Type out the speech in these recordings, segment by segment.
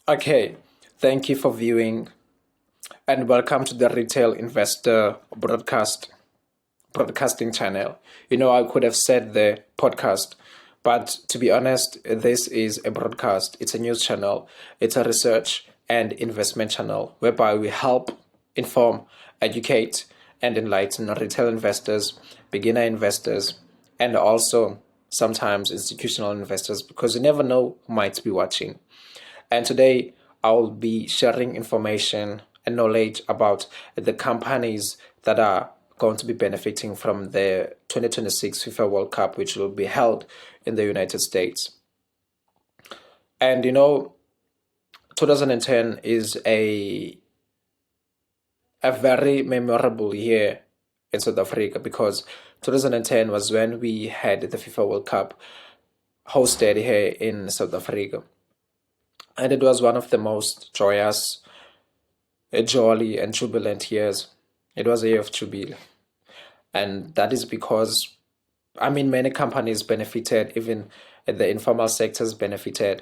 Okay, thank you for viewing and welcome to the Retail Investor Broadcasting channel. I could have said the podcast, but to be honest, this is a broadcast. It's a news channel. It's a research and investment channel whereby we help inform, educate, and enlighten retail investors, beginner investors, and also sometimes institutional investors because you never know who might be watching. And today I'll be sharing information and knowledge about the companies that are going to be benefiting from the 2026 FIFA World Cup, which will be held in the United States. And 2010 is a very memorable year in South Africa because 2010 was when we had the FIFA World Cup hosted here in South Africa. And it was one of the most joyous, jolly, and jubilant years. It was a year of jubilee. And that is because, many companies benefited, even the informal sectors benefited.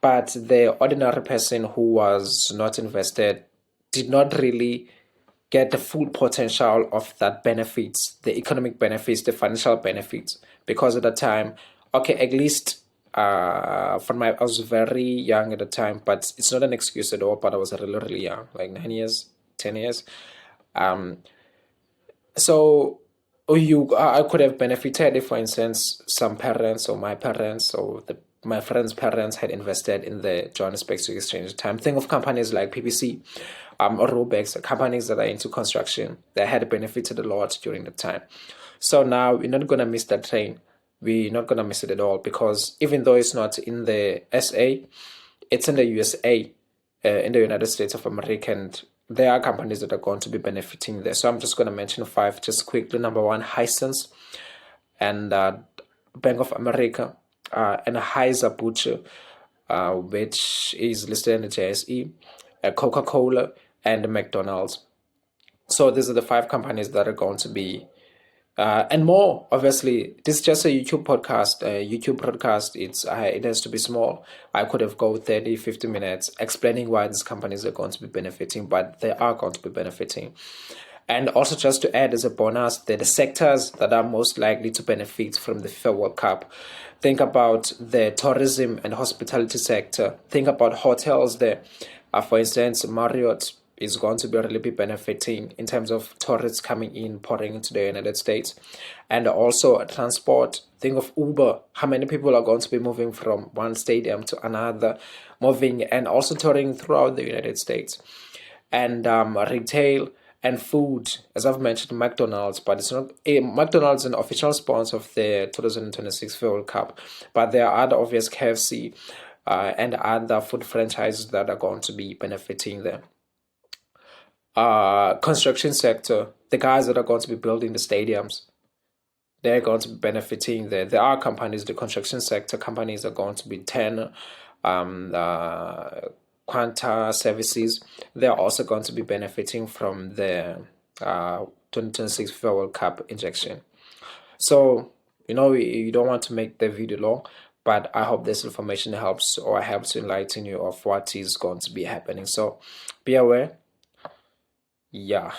But the ordinary person who was not invested did not really get the full potential of that benefits, the economic benefits, the financial benefits. Because at the time, okay, at least I was very young at the time, but it's not an excuse at all. But I was really, really young, like 9 years, 10 years. Um, so I could have benefited if, for instance, some parents or my parents or my friends' parents had invested in the Johannesburg Stock Exchange at the time. Think of companies like PPC, or Robex, companies that are into construction that had benefited a lot during the time. So now we're not gonna miss that train. We're not gonna miss it at all because even though it's not in the SA, it's in the USA, in the United States of America, and there are companies that are going to be benefiting there. So I'm just going to mention five just quickly. Number one, Hisense and Bank of America, and Heiser Butcher, which is listed in the JSE, Coca Cola, and McDonald's. So these are the five companies that are going to be and more. Obviously, this is just a YouTube podcast. YouTube broadcast, it has to be small. I could have go 30, 50 minutes explaining why these companies are going to be benefiting, but they are going to be benefiting. And also, just to add as a bonus, the sectors that are most likely to benefit from the FIFA World Cup. Think about the tourism and hospitality sector. Think about hotels there. For instance, Marriott is going to be really be benefiting in terms of tourists coming in, pouring into the United States. And also transport. Think of Uber. How many people are going to be moving from one stadium to another, moving and also touring throughout the United States. And retail and food, as I've mentioned, McDonald's, but it's not McDonald's an official sponsor of the 2026 World Cup, but there are other obvious KFC and other food franchises that are going to be benefiting there. Construction sector, the guys that are going to be building the stadiums, they're going to be benefiting there. There are companies, the construction sector companies are going to be 10, Quanta Services. They're also going to be benefiting from the 2026 FIFA World Cup injection. So, you don't want to make the video long, but I hope this information helps or helps to enlighten you of what is going to be happening. So, be aware. Yeah.